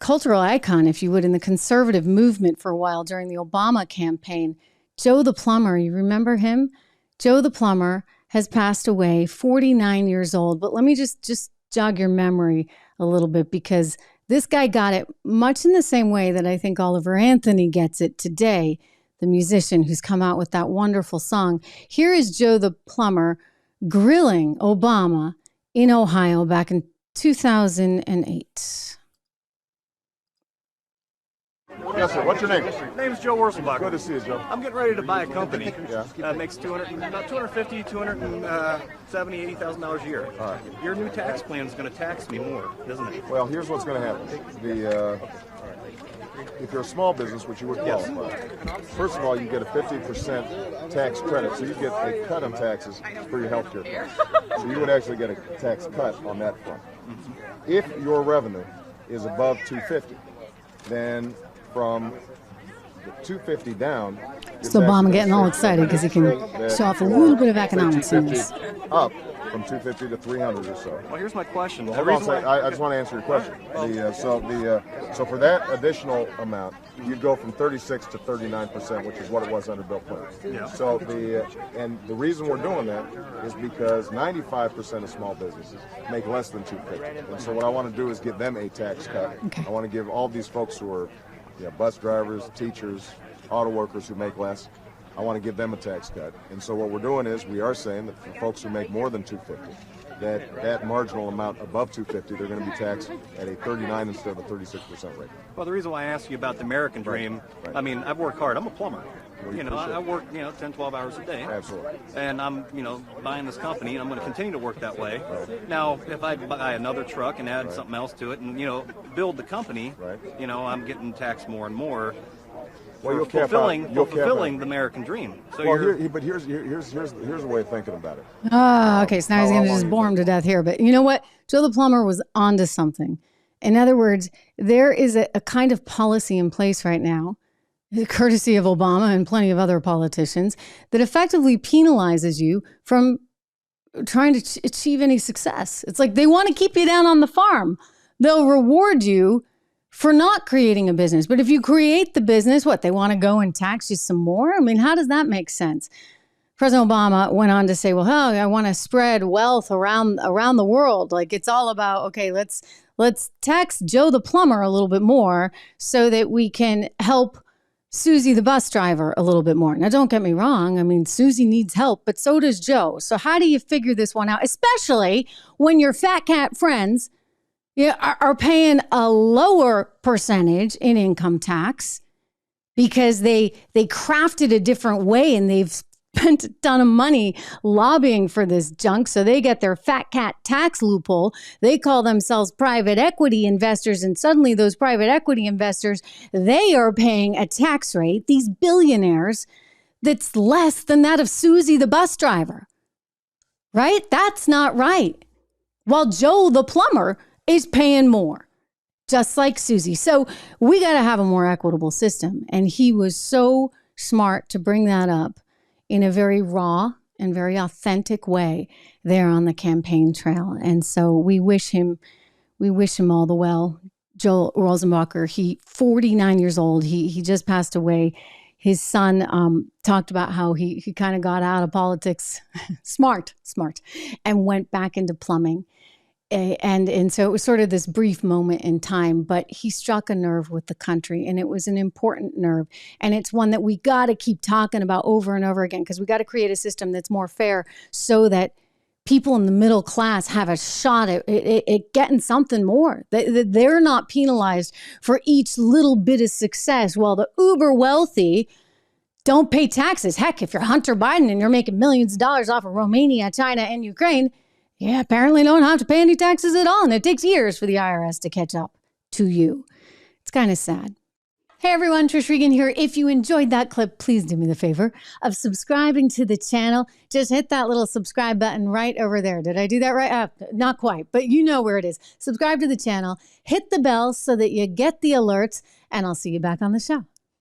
cultural icon, if you would, in the conservative movement for a while during the Obama campaign. Joe the Plumber, you remember him? Joe the Plumber has passed away, 49 years old. But let me just jog your memory a little bit, because this guy got it much in the same way that I think Oliver Anthony gets it today, the musician who's come out with that wonderful song. Here is Joe the Plumber grilling Obama in Ohio back in 2008. Yes, sir. What's your name? My name is Joe Wurzelbacher. Good to see you, Joe. I'm getting ready to buy a company Yeah. that makes about $250,000, $270,000, $80,000 a year. All right. Your new tax plan is going to tax me more, isn't it? Well, here's what's going to happen. If you're a small business, which you would qualify, first of all, you get a 50% tax credit, so you get a cut on taxes for your health care. So you would actually get a tax cut on that front. If your revenue is above 250, then from the 250 down, So Obama getting all excited because he can show off a little bit of economics in this. Up from 250 to 300 or so. Well, here's my question. Well, hold on, I just want to answer your question. So for that additional amount, you'd go from 36 to 39%, which is what it was under Bill Clinton. Yeah. So the reason we're doing that is because 95% of small businesses make less than 250, and so what I want to do is give them a tax cut. Okay. I want to give all these folks who are bus drivers, teachers, auto workers who make less, I want to give them a tax cut. And so what we're doing is we are saying that for folks who make more than 250, that marginal amount above 250, they're going to be taxed at a 39 instead of a 36% rate. Well, the reason why I asked you about the American dream, Right. I mean, I've worked hard. I'm a plumber. Well, I work, 10, 12 hours a day. Absolutely. And I'm, buying this company, and I'm going to continue to work that way. Right. Now, if I buy another truck and add something else to it and, build the company, right. I'm getting taxed more and more. Well, you'll fulfilling the American dream. So but here's the way of thinking about it. Okay. So now he's going to just bore him to death here. But you know what? Joe the Plumber was onto something. In other words, there is a kind of policy in place right now, courtesy of Obama and plenty of other politicians, that effectively penalizes you from trying to achieve any success. It's like they want to keep you down on the farm. They'll reward you for not creating a business. But if you create the business, they want to go and tax you some more? I mean, how does that make sense? President Obama went on to say, I want to spread wealth around the world. Like, it's all about, okay, let's tax Joe the Plumber a little bit more so that we can help Susie the bus driver a little bit more. Now, don't get me wrong. I mean, Susie needs help, but so does Joe. So how do you figure this one out? Especially when your fat cat friends are paying a lower percentage in income tax because they crafted a different way and they've spent a ton of money lobbying for this junk. So they get their fat cat tax loophole. They call themselves private equity investors. And suddenly those private equity investors, they are paying a tax rate, these billionaires, that's less than that of Susie the bus driver. Right? That's not right. While Joe the Plumber is paying more, just like Susie. So we got to have a more equitable system. And he was so smart to bring that up in a very raw and very authentic way there on the campaign trail. And so we wish him all the well. Joel Rosenbacher, 49 years old. He just passed away. His son talked about how he kind of got out of politics, smart, and went back into plumbing. And so it was sort of this brief moment in time, but he struck a nerve with the country, and it was an important nerve. And it's one that we got to keep talking about over and over again, because we got to create a system that's more fair so that people in the middle class have a shot at getting something more. They're not penalized for each little bit of success, while the uber wealthy don't pay taxes. Heck, if you're Hunter Biden and you're making millions of dollars off of Romania, China, and Ukraine, apparently don't have to pay any taxes at all. And it takes years for the IRS to catch up to you. It's kind of sad. Hey everyone, Trish Regan here. If you enjoyed that clip, please do me the favor of subscribing to the channel. Just hit that little subscribe button right over there. Did I do that right? Not quite, but you know where it is. Subscribe to the channel, hit the bell so that you get the alerts, and I'll see you back on the show.